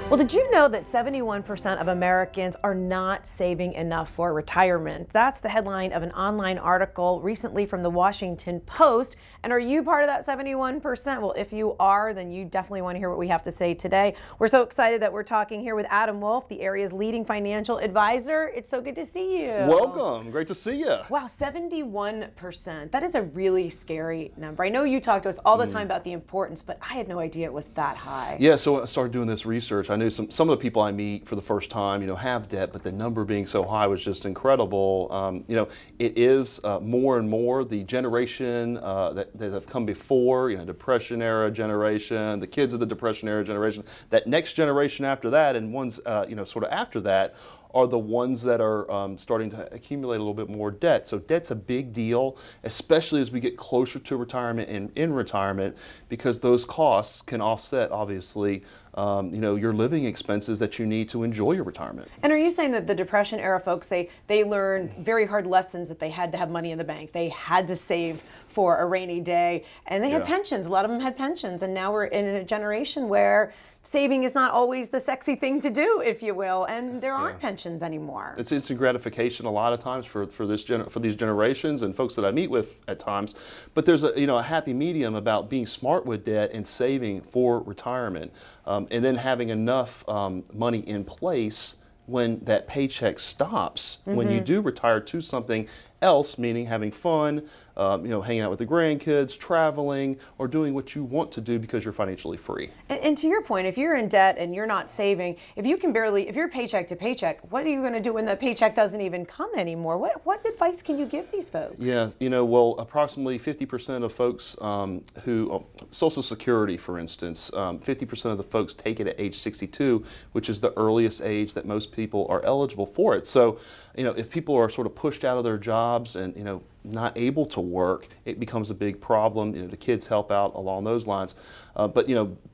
Well, did you know that 71% of Americans are not saving enough for retirement? That's the headline of an online article recently from the Washington Post. And are you part of that 71%? Well, if you are, then you definitely want to hear what we have to say today. We're so excited that we're talking here with Adam Wolf, the area's leading financial advisor. It's so good to see you. Welcome. Great to see you. Wow, 71%. That is a really scary number. I know you talk to us all the time about the importance, but I had no idea it was that high. Yeah, so when I started doing this research, I knew some of the people I meet for the first time, have debt, but the number being so high was just incredible. It is more and more the generation that have come before, Depression era generation, the kids of the Depression era generation, that next generation after that, and ones, sort of after that, are the ones that are starting to accumulate a little bit more debt. So debt's a big deal, especially as we get closer to retirement and in retirement, because those costs can offset, obviously, your living expenses that you need to enjoy your retirement. And are you saying that the Depression era folks, they learned very hard lessons, that they had to have money in the bank, they had to save for a rainy day, and they had pensions, a lot of them had pensions, and now we're in a generation where saving is not always the sexy thing to do, if you will, and there aren't pensions anymore. It's instant gratification a lot of times for these generations and folks that I meet with at times. But there's a happy medium about being smart with debt and saving for retirement, and then having enough money in place when that paycheck stops, when you do retire to something else, meaning having fun, hanging out with the grandkids, traveling, or doing what you want to do because you're financially free. And to your point, if you're in debt and you're not saving, if you're paycheck to paycheck, what are you going to do when the paycheck doesn't even come anymore? What advice can you give these folks? Yeah, well, approximately 50% of folks who, Social Security, for instance, 50% of the folks take it at age 62, which is the earliest age that most people are eligible for it. So, if people are sort of pushed out of their jobs and, not able to work, it becomes a big problem. The kids help out along those lines. But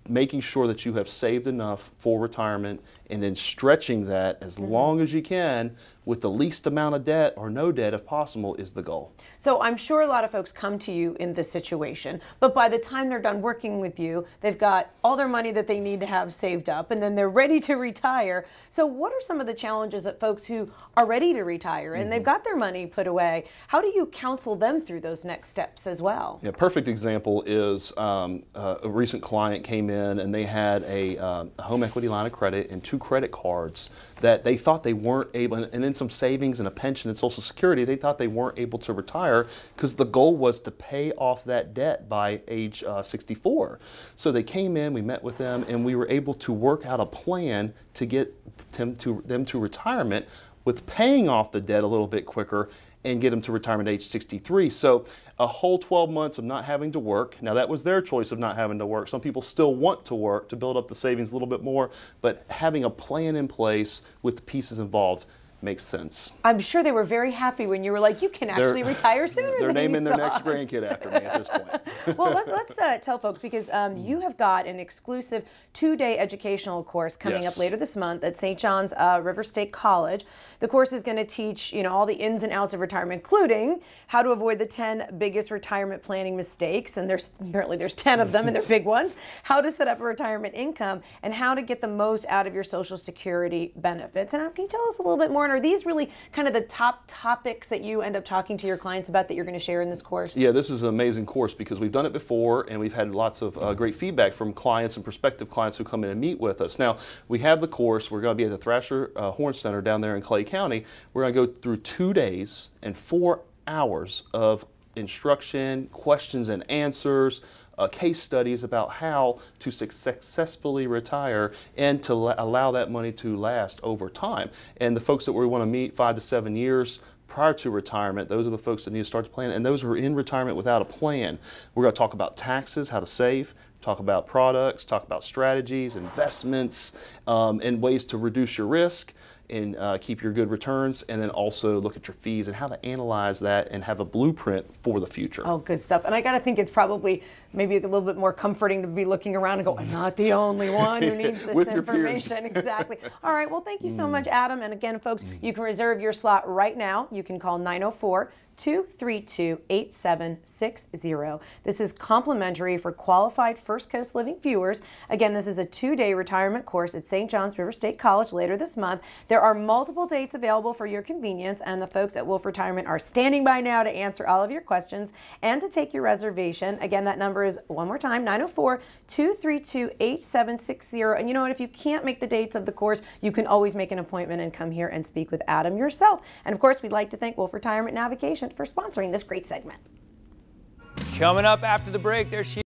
making sure that you have saved enough for retirement and then stretching that as long as you can with the least amount of debt or no debt if possible is the goal. So I'm sure a lot of folks come to you in this situation, but by the time they're done working with you, they've got all their money that they need to have saved up, and then they're ready to retire. So what are some of the challenges that folks who are ready to retire and they've got their money put away, how do you counsel them through those next steps as well? Yeah, perfect example is a recent client came in and they had a home equity line of credit and 2 credit cards that they thought they weren't able, and then some savings and a pension and Social Security, they thought they weren't able to retire because the goal was to pay off that debt by age 64. So they came in, we met with them, and we were able to work out a plan to get them to retirement with paying off the debt a little bit quicker and get them to retirement age 63. So a whole 12 months of not having to work. Now that was their choice of not having to work. Some people still want to work to build up the savings a little bit more, but having a plan in place with the pieces involved makes sense. I'm sure they were very happy when you were like, you can actually retire sooner. They're naming their next grandkid after me at this point. Well, let's tell folks, because you have got an exclusive 2-day educational course coming up later this month at St. John's River State College. The course is going to teach, all the ins and outs of retirement, including how to avoid the 10 biggest retirement planning mistakes, and apparently there's 10 of them and they're big ones, how to set up a retirement income, and how to get the most out of your Social Security benefits. And can you tell us a little bit more? And are these really kind of the top topics that you end up talking to your clients about that you're going to share in this course? Yeah, this is an amazing course because we've done it before and we've had lots of great feedback from clients and prospective clients who come in and meet with us. Now, we have the course. We're going to be at the Thrasher Horn Center down there in Clay County. We're going to go through 2 days and 4 hours of instruction, questions and answers, case studies about how to successfully retire and to allow that money to last over time. And the folks that we want to meet 5 to 7 years prior to retirement, those are the folks that need to start to plan, and those who are in retirement without a plan. We're going to talk about taxes, how to save, talk about products, talk about strategies, investments, and ways to reduce your risk and keep your good returns, and then also look at your fees and how to analyze that and have a blueprint for the future. Oh, good stuff. And I got to think it's probably maybe a little bit more comforting to be looking around and go, I'm not the only one who needs this information. Exactly. All right. Well, thank you so much, Adam. And again, folks, you can reserve your slot right now. You can call 904-232-8760. This is complimentary for qualified First Coast Living viewers. Again, this is a 2-day retirement course at St. John's River State College later this month. There are multiple dates available for your convenience, and the folks at Wolf Retirement are standing by now to answer all of your questions and to take your reservation. Again, that number is, one more time, 904-232-8760. And you know what? If you can't make the dates of the course, you can always make an appointment and come here and speak with Adam yourself. And of course, we'd like to thank Wolf Retirement Navigation for sponsoring this great segment. Coming up after the break, there she